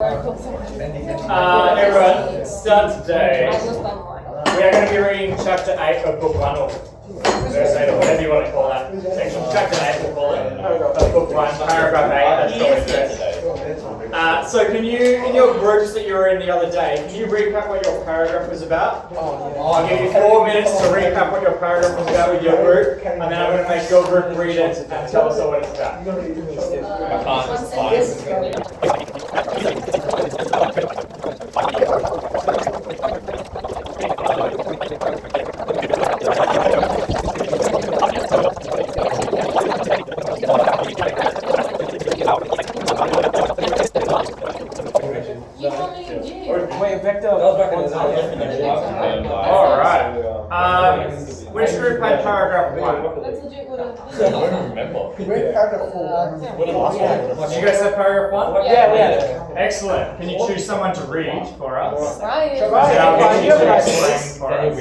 Everyone, start today. We are going to be reading chapter 8 of book 1, or verse 8, or whatever you want to call that section. Chapter 8, we'll call it. Of book 1, paragraph 8. That's probably best. So can you, in your groups that you were in the other day, can you recap what your paragraph was about? I'll give you 4 minutes to recap what your paragraph was about with your group, and then I'm going to make your group read it and tell us all what it's about. Alright. Which group had paragraph 1? I don't remember. Paragraph 4. Did you guys have paragraph 1? Yeah, we had it. Excellent. Can you choose someone to read for us? Ryan, I'll get you you have a to nice explain voice. for us.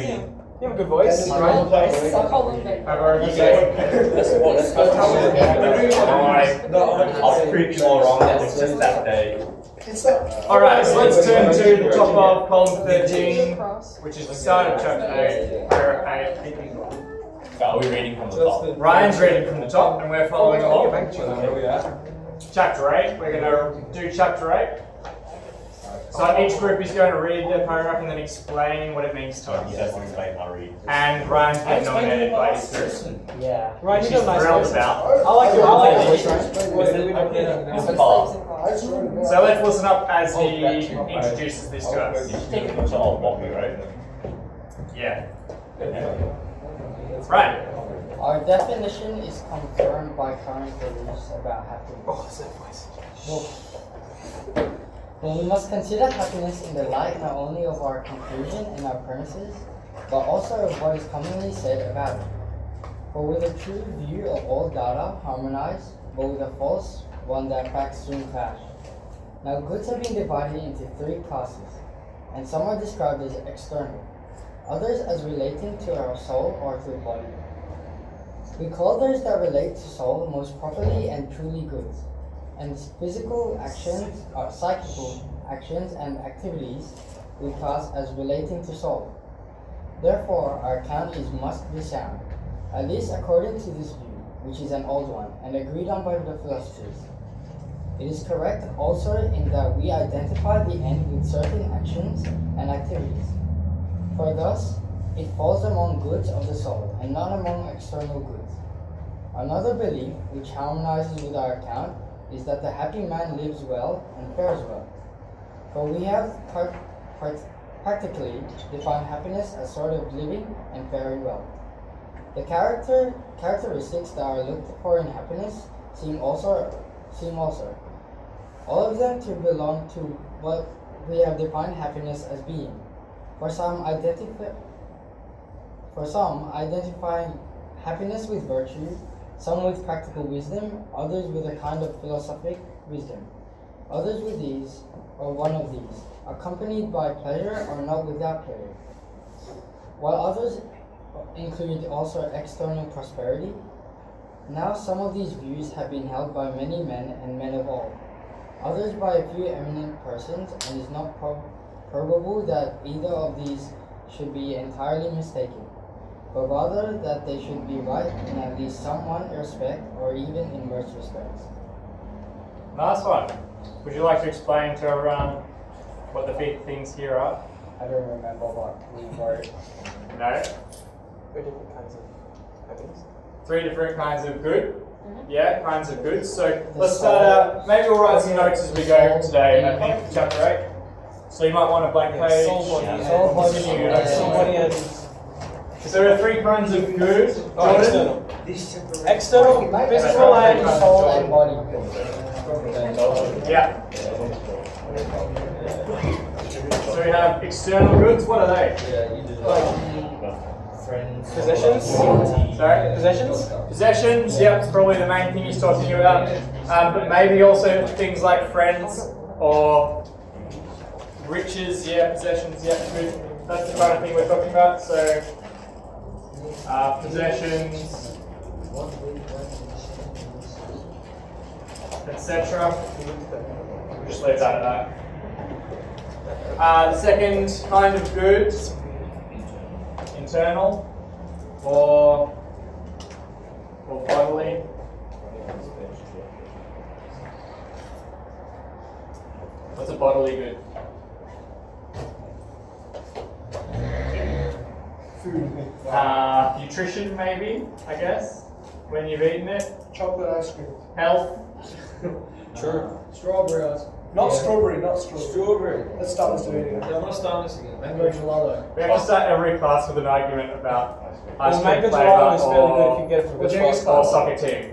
You have a good voice. I've already said. I'll prove you all wrong. That was just that day. Alright, so let's turn to the top of column 13, which is the start of chapter 8, paragraph 8. Are we reading from the top? Ryan's reading from the top, and we're following along. Chapter 8, we're going to do chapter 8. So each group is going to read their paragraph and then explain what it means to us. You guys want to explain how I read. And Ryan's been nominated by his group. Yeah. Ryan, you got a nice voice. I like your voice. So let's listen up as he introduces this to us. Yeah. Right. Our definition is confirmed by current beliefs about happiness. But we must consider happiness in the light not only of our conclusion and our premises, but also of what is commonly said about it. For with a true view of all data harmonize, but with a false one that facts soon clash. Now goods have been divided into 3 classes, and some are described as external, others as relating to our soul or to the body. We call those that relate to soul most properly and truly goods, and physical actions, or psychical actions and activities we class as relating to soul. Therefore, our account must be sound, at least according to this view, which is an old one, and agreed on by the philosophers. It is correct also in that we identify the end with certain actions and activities. For thus, it falls among goods of the soul, and not among external goods. Another belief, which harmonizes with our account, is that the happy man lives well and fares well. For we have practically defined happiness as sort of living and faring well. The characteristics that are looked for in happiness seem also, all of them to belong to what we have defined happiness as being. For some, identifying happiness with virtue, some with practical wisdom, others with a kind of philosophic wisdom, others with these, or one of these, accompanied by pleasure or not without pleasure, while others include also external prosperity. Now some of these views have been held by many men and men of all, others by a few eminent persons, and it is not probable that either of these should be entirely mistaken, but rather that they should be right in at least some respect, or even in most respects. Nice one. Would you like to explain to everyone what the big things here are? I don't remember what we wrote. No? 3 different kinds of happiness. 3 different kinds of good. Yeah, kinds of good. So let's start out. Maybe we'll write some notes as we go today, I think, for chapter 8. So you might want a blank page. Soul body. So there are 3 kinds of good. Jordan? External, physical, and Soul and body. Yeah. So we have external goods. What are they? possessions. Sorry? Possessions? Possessions, yep, it's probably the main thing he's talking about. But maybe also things like friends or riches, yeah, possessions, yeah, good. That's the kind of thing we're talking about. So, possessions, etc. Just leave that at that. The second kind of good, internal or bodily. What's a bodily good? Nutrition, maybe, I guess, when you've eaten it. Chocolate ice cream. Health. True. Strawberry ice cream. Not strawberry, not strawberry. Strawberry. Let's start this debate again. Yeah, I want to start this again. Mango gelato. We have to start every class with an argument about ice Well, cream mango flavour gelato is really good if or, you get it from Well, a James spot. or soccer team.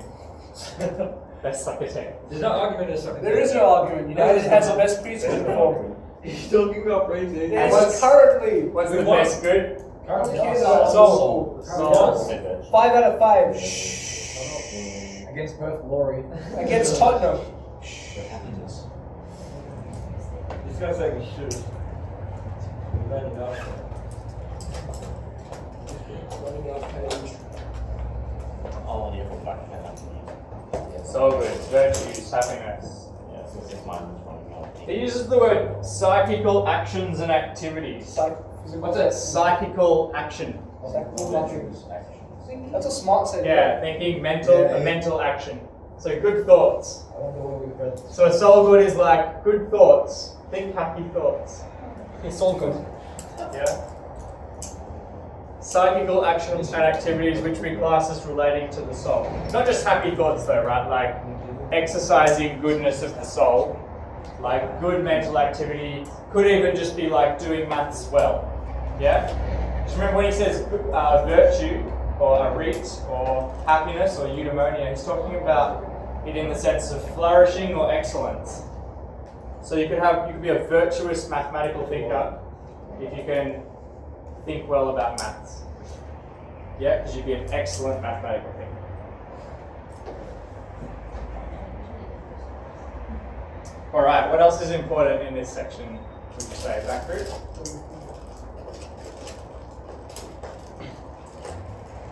Best soccer team. There's no argument in something. There is no argument. United has the best pizza in the world. He's talking about praising. It what's- is currently. What's the With what? best good? Currently Soul. Soul. 5 out of 5. Shh. Against Perth Glory. Against Tottenham. This guy's like a shoe. So good. Virtues, happiness. He uses the word psychical actions and activities. What's a psychical action? That's a smart saying. Yeah, thinking, mental action. So good thoughts. So a soul good is like good thoughts. Think happy thoughts. It's all good. Yeah. Psychical actions and activities which we class as relating to the soul. Not just happy thoughts though, right? Like exercising goodness of the soul. Like good mental activity. Could even just be like doing maths well. Yeah? Just remember when he says virtue or arit or happiness or eudaimonia, he's talking about it in the sense of flourishing or excellence. So you could be a virtuous mathematical thinker if you can think well about maths. Yeah, because you'd be an excellent mathematical thinker. Alright, what else is important in this section, would you say, back group?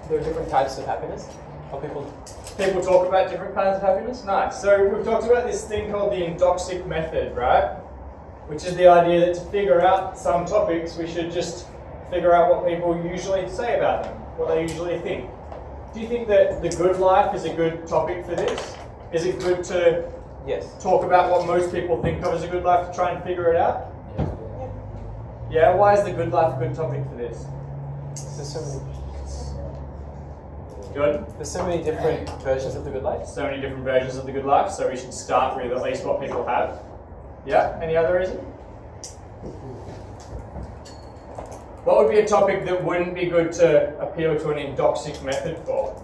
There are different types of happiness. How People talk about different kinds of happiness? Nice. So we've talked about this thing called the indoxic method, right? Which is the idea that to figure out some topics, we should just figure out what people usually say about them, what they usually think. Do you think that the good life is a good topic for this? Is it good to talk about what most people think of as a good life to try and figure it out? Yeah, why is the good life a good topic for this? Good. There's so many different versions of the good life. So many different versions of the good life, so we should start with at least what people have. Yeah, any other reason? What would be a topic that wouldn't be good to appeal to an indoxic method for?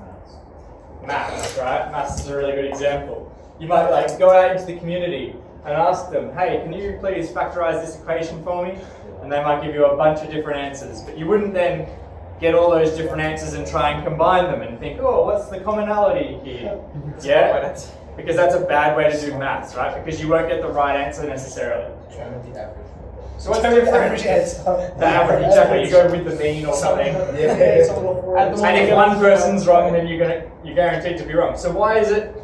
Maths, right? Maths is a really good example. You might like go out into the community and ask them, hey, can you please factorize this equation for me? And they might give you a bunch of different answers, but you wouldn't then get all those different answers and try and combine them and think, oh, what's the commonality here? Yeah? Because that's a bad way to do maths, right? Because you won't get the right answer necessarily. So what's the difference? The average, exactly. You go with the mean or something. And if one person's wrong, then you're guaranteed to be wrong. So why is it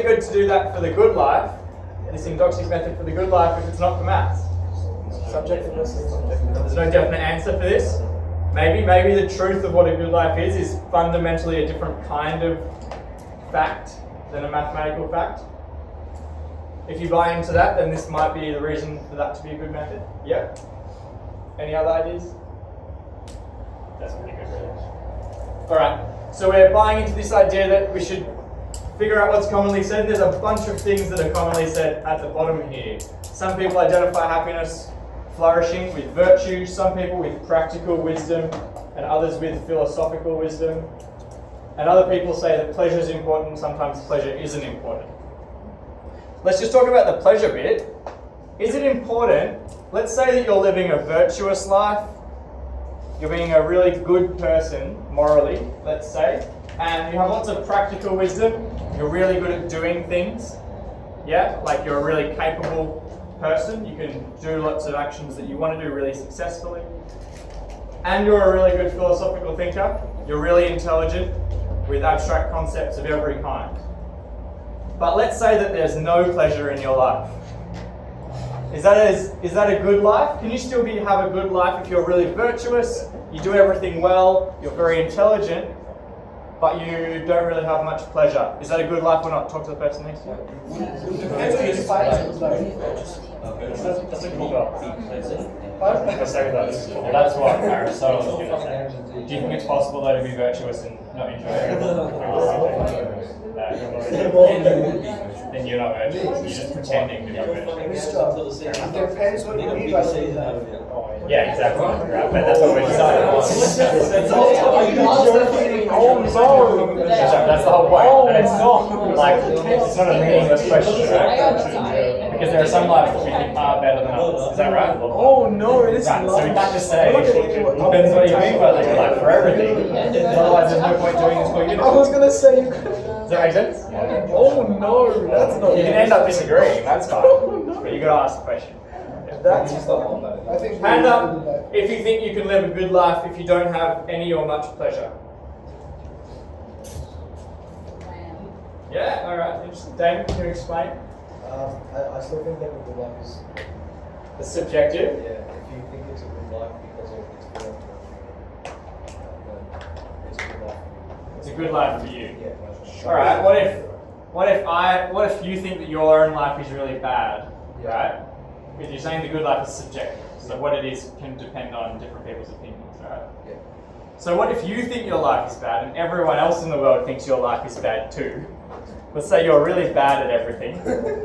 good to do that for the good life, this indoxic method for the good life, if it's not for maths? Subjectiveness. There's no definite answer for this. Maybe the truth of what a good life is fundamentally a different kind of fact than a mathematical fact. If you buy into that, then this might be the reason for that to be a good method. Yeah? Any other ideas? That's pretty good, really. Alright, so we're buying into this idea that we should figure out what's commonly said. There's a bunch of things that are commonly said at the bottom here. Some people identify happiness, flourishing with virtue, some people with practical wisdom, and others with philosophical wisdom. And other people say that pleasure is important, sometimes pleasure isn't important. Let's just talk about the pleasure bit. Is it important? Let's say that you're living a virtuous life, you're being a really good person, morally, let's say, and you have lots of practical wisdom, you're really good at doing things, yeah? Like you're a really capable person, you can do lots of actions that you want to do really successfully, and you're a really good philosophical thinker, you're really intelligent with abstract concepts of every kind. But let's say that there's no pleasure in your life. Is that a good life? Can you still have a good life if you're really virtuous, you do everything well, you're very intelligent, but you don't really have much pleasure? Is that a good life or not? Talk to the person next to you. That's a cool That's what Aristotle is saying. Do you think it's possible though to be virtuous and not enjoy it? Then you're not virtuous. You're just pretending to be virtuous. It depends what you mean by that. Yeah, exactly. Right, but that's what we're deciding. That's the whole point. And it's not like it's not a meaningless question, right? Because there are some lives that we think are better than others. Is that right? Oh no, it is Right, so we can't just say depends what you mean by the good life for everything. Otherwise, there's no point doing this for you. I was gonna say you Does that make sense? Oh no, that's not. You can end up disagreeing. That's fine. But you got to ask the question. That's not. I think Hand up if you think you can live a good life if you don't have any or much pleasure. Yeah, alright, interesting. David, can you explain? I still think that a good life is, It's subjective. yeah, if you think it's a good life because of experience, then it's a good life for you. It's a good life for you. Yeah. Alright, what if you think that your own life is really bad, right? Because you're saying the good life is subjective. So what it is can depend on different people's opinions, right? Yeah. So what if you think your life is bad and everyone else in the world thinks your life is bad too? Let's say you're really bad at everything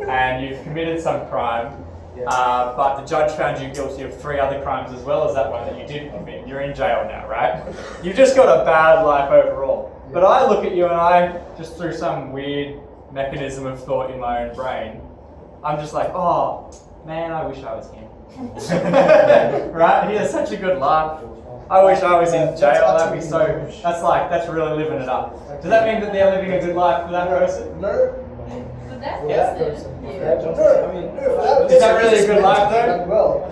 and you've committed some crime, but the judge found you guilty of 3 other crimes as well as that one that you didn't commit. You're in jail now, right? You've just got a bad life overall. But I look at you and I, just through some weird mechanism of thought in my own brain, I'm just like, oh, man, I wish I was him. Right? He has such a good life. I wish I was in jail. That'd be so. That's really living it up. Does that mean that they're living a good life for that person? No. For that Yeah. person, yeah. Is that really a good life though? Well,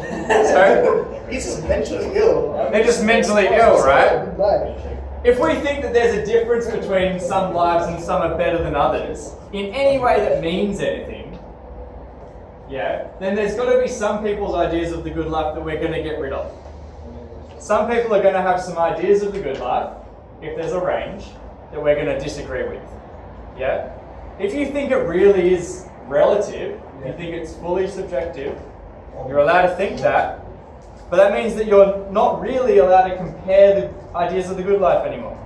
Sorry? he's just mentally ill. They're just mentally ill, right? Good life. If we think that there's a difference between some lives and some are better than others, in any way that means anything, then there's got to be some people's ideas of the good life that we're going to get rid of. Some people are going to have some ideas of the good life, if there's a range, that we're going to disagree with. Yeah? If you think it really is relative, if you think it's fully subjective, you're allowed to think that, but that means that you're not really allowed to compare the ideas of the good life anymore.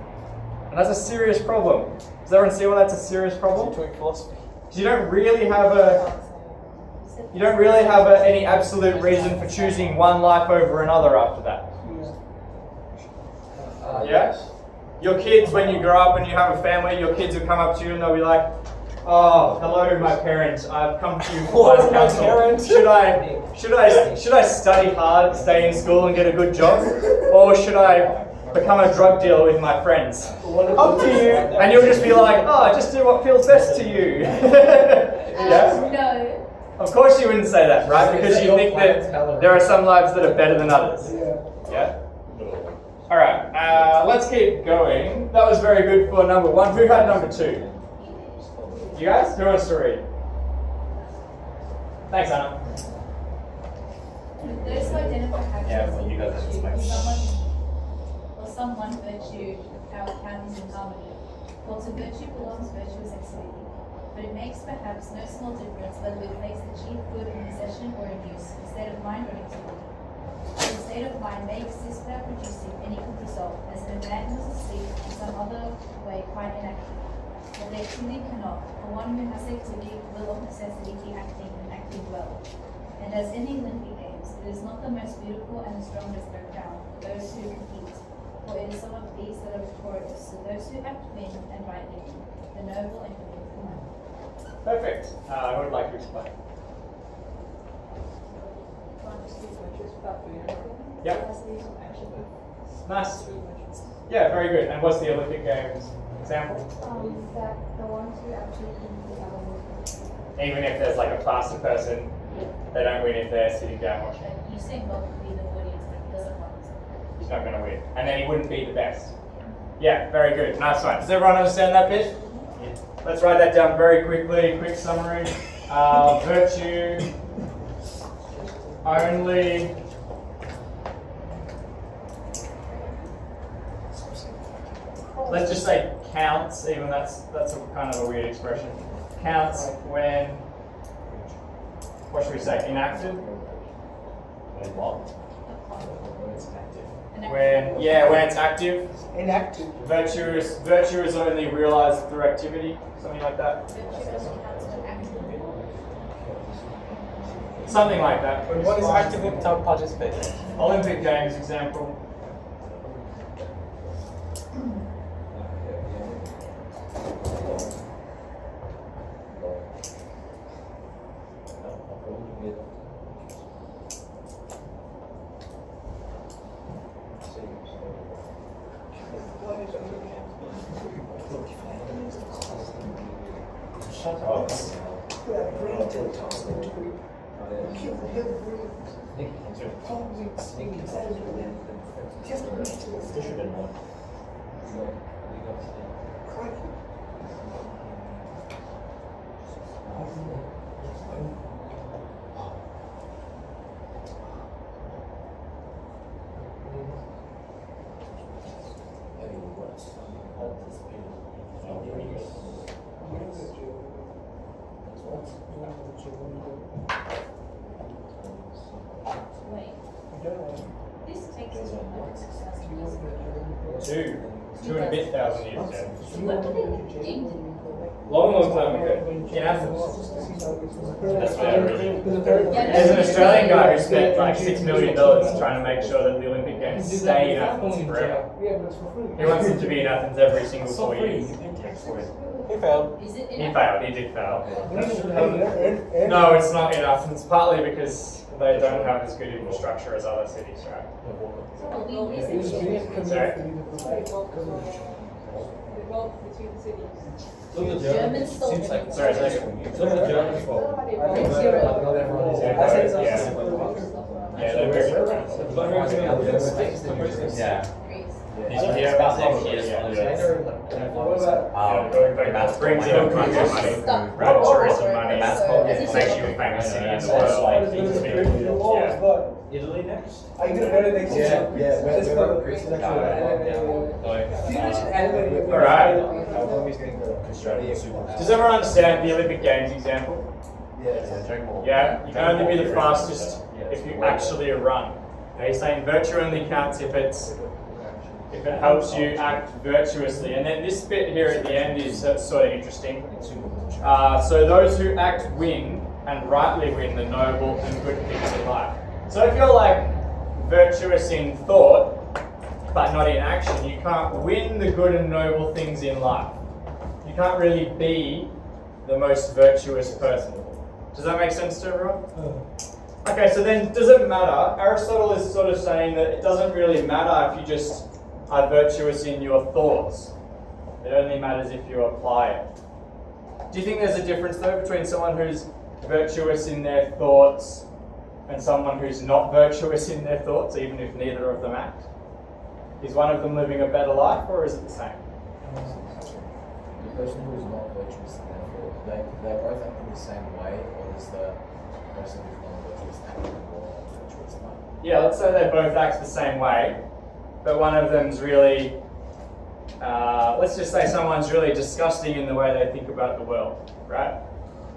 And that's a serious problem. Does everyone see why that's a serious problem? Because you don't really have any absolute reason for choosing one life over another after that. Yeah? Your kids, when you grow up and you have a family, your kids will come up to you and they'll be like, oh, hello, my parents. I've come to you for wise counsel. Should I study hard, stay in school and get a good job? Or should I become a drug dealer with my friends? Up to you. And you'll just be like, oh, just do what feels best to you. Yeah? No. Of course you wouldn't say that, right? Because you think that there are some lives that are better than others. Yeah? Alright, let's keep going. That was very good for number 1. Who had number 2? You guys? Who wants to read? Thanks, Anna. Those who identify happiness Yeah, you got this. someone virtue counts in harmony. For to virtue belongs virtuous activity, but it makes perhaps no small difference whether we place the chief good in possession or in use, a state of mind or activity. The state of mind may exist without producing any good result, as if a man who is asleep in some other way quite inactive. But the activity cannot, for one who has activity will of necessity be acting and acting well. And as in the Olympic Games, it is not the most beautiful and the strongest that are crowned, but those who compete. For it is some of these that are victorious, so those who act win and rightly, the noble and beautiful man. Perfect. I would like to explain. Yep. Nice. Yeah, very good. And what's the Olympic Games example? That the ones who actually compete are the most. Even if there's like a faster person, they don't win if they're sitting down watching. You say God would be the audience, but he doesn't want to. He's not going to win. And then he wouldn't be the best. Yeah, very good. Nice one. Does everyone understand that bit? Yeah. Let's write that down very quickly. Quick summary. Virtue only let's just say counts, even that's a kind of a weird expression. Counts when, what should we say, enacted? When it's active. Inactive. Virtue is only realized through activity, something like that. Something like that. But what is active without participation? Olympic Games example. Shut up. Wait. This takes us to 6,000 years ago. Two and a bit thousand years ago. What do they dig? Long time ago. In Athens. That's where I really. Yeah, There's an Australian guy who spent like $6 million trying to make sure that the Olympic Games stay in Athens forever. Yeah, but it's for free. He wants it to be in Athens every single 4 years. He failed. Is it He enough? failed, he did fail. And No, it's not in Athens, partly because they don't have as good infrastructure as other cities, right? Well, we it's visit. being committed Look at the Germans still Seems like Sorry, a second. Look at the Germans fault. I think not everyone is. Yeah, they're very good. Yeah. Yeah, about next year. Going back to brings in all kinds of money, right? Tourism money, makes you a famous city in the world. Yeah. Italy next? Are you gonna go to next year? Just for Greece. Alright. Construction. Does everyone understand the Olympic Games example? Yeah? You can only be the fastest if you actually run. Okay, he's saying virtue only counts if it helps you act virtuously. And then this bit here at the end is sort of interesting. So those who act win, and rightly win the noble and good things in life. So if you're like virtuous in thought, but not in action, you can't win the good and noble things in life. You can't really be the most virtuous person. Does that make sense to everyone? Okay, so then does it matter? Aristotle is sort of saying that it doesn't really matter if you just are virtuous in your thoughts. It only matters if you apply it. Do you think there's a difference though between someone who's virtuous in their thoughts and someone who's not virtuous in their thoughts, even if neither of them act? Is one of them living a better life, or is it the same? The person who is not virtuous in their thought, they're both acting the same way, or is the person who's not virtuous acting more virtuous? Yeah, let's say they both act the same way, but one of them's really, let's just say someone's really disgusting in the way they think about the world, right?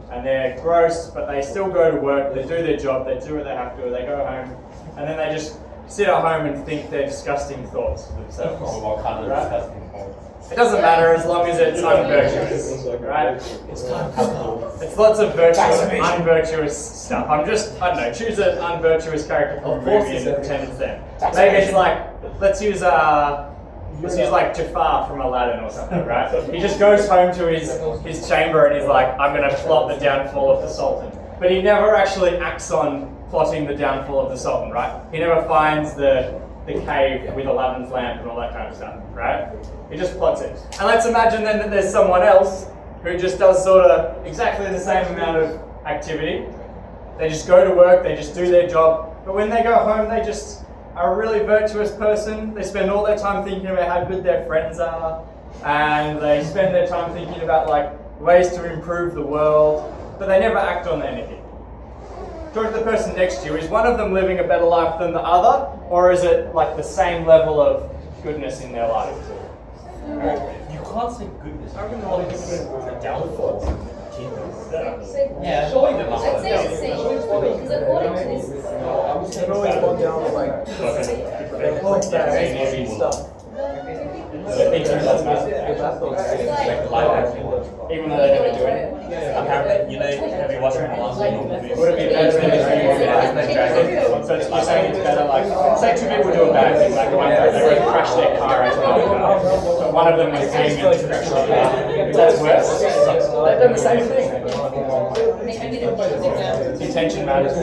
And they're gross, but they still go to work, they do their job, they do what they have to, they go home, and then they just sit at home and think their disgusting thoughts to themselves. What kind of disgusting thoughts? It doesn't matter as long as it's unvirtuous, right? It's lots of virtuous, unvirtuous stuff. I don't know, choose an unvirtuous character from a movie and pretend it's them. Maybe it's like, let's use like Jafar from Aladdin or something, right? He just goes home to his chamber and he's like, I'm going to plot the downfall of the Sultan. But he never actually acts on plotting the downfall of the Sultan, right? He never finds the cave with Aladdin's lamp and all that kind of stuff, right? He just plots it. And let's imagine then that there's someone else who just does sort of exactly the same amount of activity. They just go to work, they just do their job, but when they go home, they just are a really virtuous person. They spend all their time thinking about how good their friends are, and they spend their time thinking about like ways to improve the world, but they never act on anything. talk to the person next to you. Is one of them living a better life than the other, or is it like the same level of goodness in their life? You can't say goodness. I don't know the downfall. Yeah. Surely the I'd say it's the same. Because according to this, They've always gone down to like their club bags and stuff. Even though they never do it. Apparently, you know, have you watched the last movie? Would it be better than so you're saying it's better, like, say two people do a bad thing, like one they both crash their car into another car, but one of them is aiming to crash their car. That's worse. They've done the same thing. Detention matters.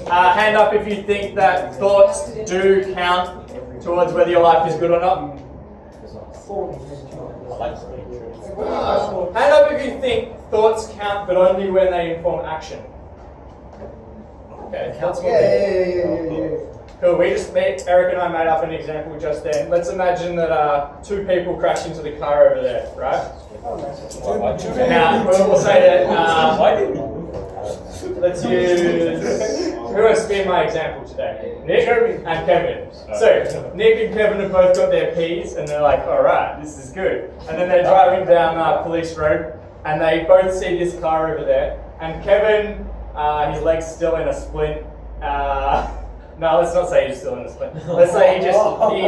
Hand up if you think that thoughts do count towards whether your life is good or not. Hand up if you think thoughts count but only when they inform action. Okay, that's what Cool, Eric and I made up an example just then. Let's imagine that two people crash into the car over there, right? Now, we'll say that, let's use, who wants to be my example today? Nick and Kevin. So, Nick and Kevin have both got their P's and they're like, alright, this is good. And then they're driving down Police Road and they both see this car over there. And Kevin, his leg's still in a splint. No, let's not say he's still in a splint. Let's say he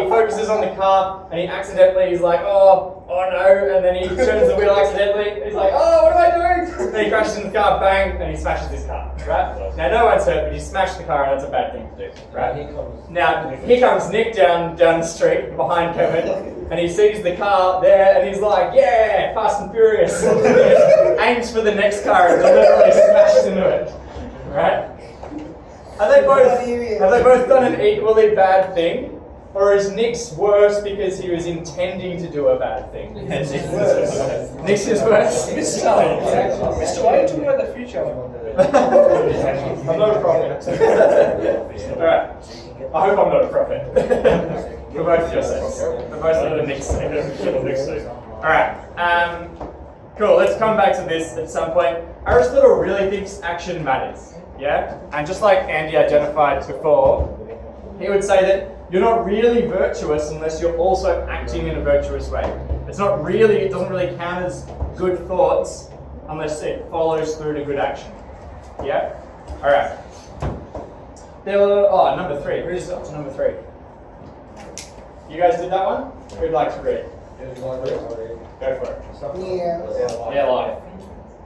focuses on the car and he's like, oh no, and then he turns the wheel accidentally. He's like, oh, what am I doing? Then he crashes in the car, bang, and he smashes his car, right? Now, no one's hurt, but he smashed the car and that's a bad thing to do, right? Now, here comes Nick down the street behind Kevin and he sees the car there and he's like, yeah, Fast and Furious. Aims for the next car and literally smashes into it, right? Have they both done an equally bad thing? Or is Nick's worse because he was intending to do a bad thing? Nick's is worse. Mr. Why are you talking about the future? I'm not a prophet. Alright. I hope I'm not a prophet. For both of your sakes. For both of the Nick's sake. Alright. Cool, let's come back to this at some point. Aristotle really thinks action matters. Yeah? And just like Andy identified before, he would say that you're not really virtuous unless you're also acting in a virtuous way. It doesn't really count as good thoughts unless it follows through to good action. Yeah? Alright. Number 3. Who's up to number 3? You guys did that one? Who'd like to read? Go for it. Yeah, live.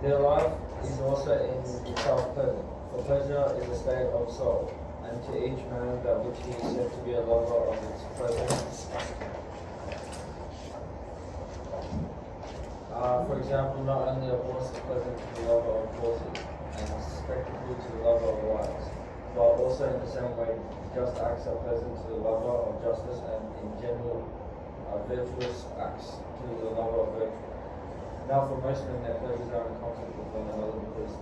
Their life is also in itself pleasant. For pleasure is a state of soul, and to each man that which he is said to be a lover of its pleasure. For example, not only a horse is pleasant to the lover of horses, and spectacle to the lover of wives, but also in the same way, just acts are pleasant to the lover of justice, and in general, virtuous acts to the lover of virtue. Now, for most men, their pleasures are in conflict with one another because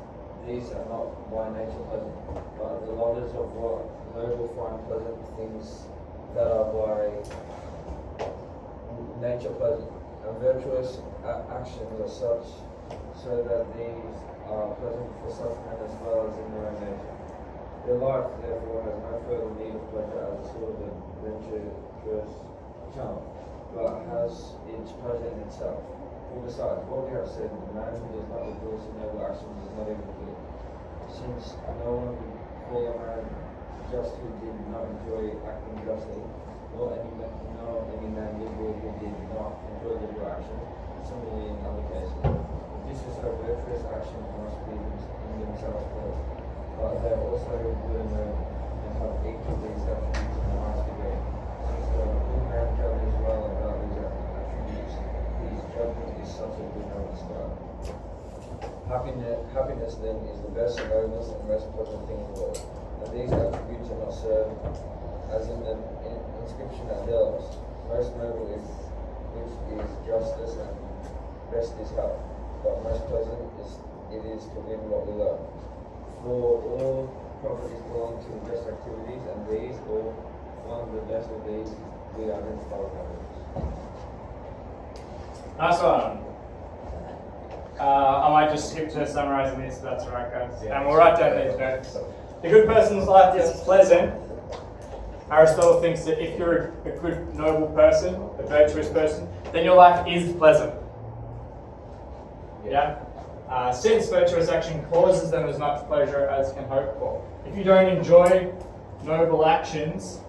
these are not by nature pleasant, but the lovers of what noble find pleasant things that are by nature pleasant. And virtuous actions are such so that these are pleasant for such men as well as in their own nature. Their life, therefore, has no further need of pleasure as a sort of adventurous charm, but has its pleasure in itself. For besides, what we have said, the man who does not rejoice in noble actions is not even good, since no one would call a man just who did not enjoy acting justly, nor any man liberal who did not enjoy liberal action. Similarly, in other cases, if this is a virtuous action, must be in themselves first, but they are also good and noble, and have each of these attributes in the highest degree. Since the good man judges well about these attributes, his judgment is such a good noble style. Happiness then is the best and noblest and most pleasant thing in the world, and these attributes are not served as in the inscription at Delos. Most noble is which is justice, and best is health, but most pleasant it is to win what we love. For all properties belong to the best activities, and these, or one of the best of these, we identify with happiness. Nice one. I might just skip to summarizing this, if that's all right, guys. And we'll write down these notes. The good person's life is pleasant. Aristotle thinks that if you're a good, noble person, a virtuous person, then your life is pleasant. Yeah? Since virtuous action causes them as much pleasure as can hope for. If you don't enjoy noble actions,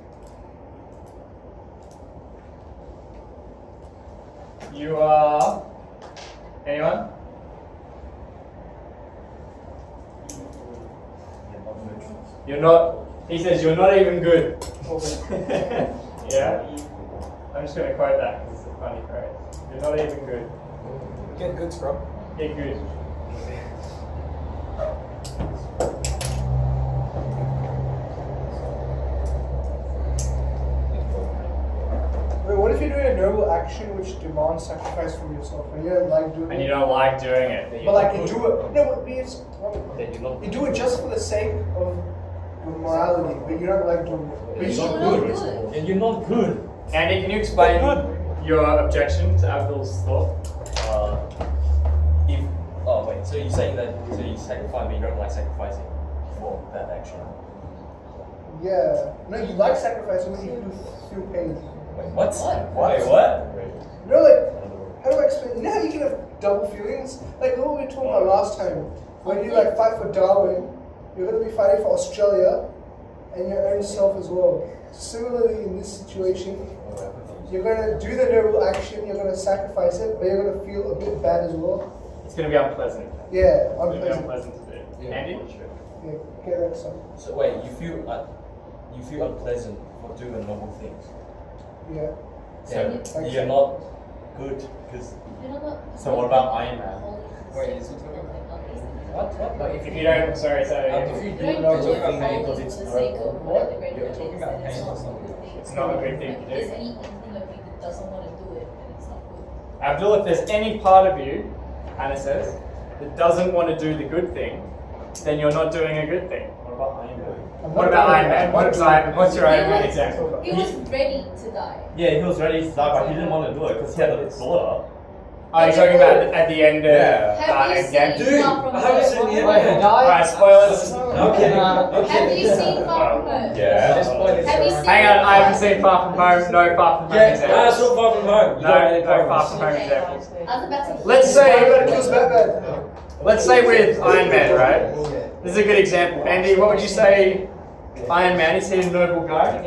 you are... Anyone? You're not... He says you're not even good. Yeah? I'm just going to quote that because it's a funny phrase. You're not even good. Get good, scrub. Get good. Wait, what if you're doing a noble action which demands sacrifice from yourself and you don't like doing And it? you don't like doing it. But like you do it, no, but it's, Then you're not you do it just for the sake of morality, but you don't like doing it. But you You're should not do it. good. and you're not good. Andy, can you explain your objection to Abdul's thought? If oh wait, so you're saying that so you sacrifice, but you don't like sacrificing for that action. Yeah. No, you like sacrificing when you feel pain. Wait, what? What? Wait, what? You know, like, how do I explain? You know how you can have double feelings? Like what we were talking about last time. When you like fight for Darwin, you're going to be fighting for Australia and your own self as well. Similarly, in this situation, you're going to do the noble action, you're going to sacrifice it, but you're going to feel a bit bad as well. It's going to be unpleasant. Yeah, It's going to be unpleasant. unpleasant to do. Andy? Yeah, get that some. So wait, you feel unpleasant for doing noble things. Yeah. So you're not good because. So what about Iron Man? Wait, is he talking about? What? If you don't, sorry, If you You do don't noble do it thing for because the it's sake of noble, what the great you're good talking is, about then pain or it's something. it's not a good thing to If there's do. any inkling of you that doesn't want to do it, then it's not good. Abdul, if there's any part of you, Anna says, that doesn't want to do the good thing, then you're not doing a good thing. What about Iron Man? What about Iron Man? What's your Iron Man example? He was ready to die. Yeah, he was ready to die, but he didn't want to do it because he had a daughter. Are you talking about at the end of Have you Endgame? seen Far From I haven't Home? seen the Wait, end. Alright, spoilers. Okay. Have you seen Far From Home? Yeah. Just point it Have you out. seen Hang on, I haven't seen Far From Home. No Far From Home I examples. saw Far From Home. No Far From Home examples. I was about to Let's Batman say, kills Batman. let's say with Iron Man, right? This is a good example. Andy, what would you say? Iron Man, is he a noble guy?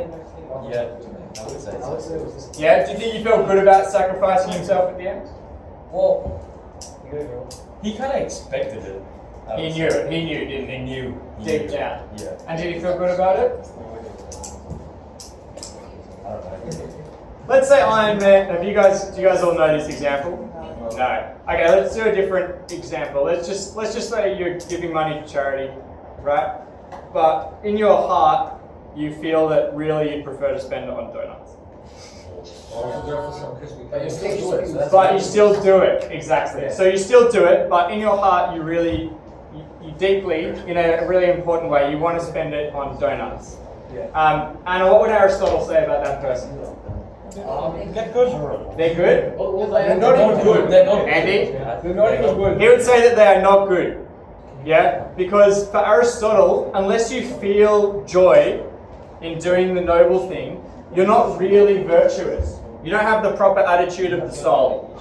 Yeah, I would say so. Yeah. Do you think he felt good about sacrificing himself at the end? Well, he kind of expected it. I He would knew say. it. He knew, didn't he? He knew. Deep down. Yeah. And did he feel good about it? I don't know. Let's say Iron Man. Do you guys all know this example? No. Okay, let's do a different example. Let's just say you're giving money to charity, right? But in your heart, you feel that really you'd prefer to spend it on donuts. But you still do it. So that's But you still do it, exactly. So you still do it, but in your heart, you deeply, in a really important way, you want to spend it on donuts. Anna, what would Aristotle say about that person? Get good. They're good? They're not even good. They're not Andy? They're not even good. He would say that they are not good. Yeah? Because for Aristotle, unless you feel joy in doing the noble thing, you're not really virtuous. You don't have the proper attitude of the soul.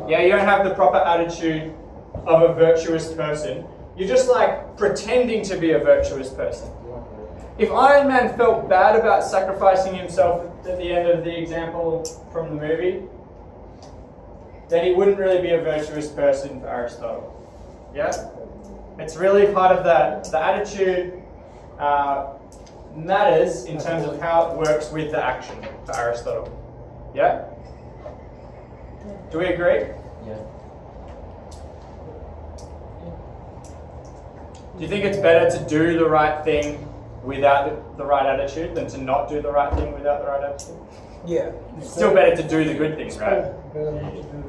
Yeah, you don't have the proper attitude of a virtuous person. You're just like pretending to be a virtuous person. If Iron Man felt bad about sacrificing himself at the end of the example from the movie, then he wouldn't really be a virtuous person for Aristotle. Yeah? It's really part of that. The attitude matters in terms of how it works with the action for Aristotle. Yeah? Do we agree? Yeah. Do you think it's better to do the right thing without the right attitude than to not do the right thing without the right attitude? Yeah. It's still better to do the good things, right?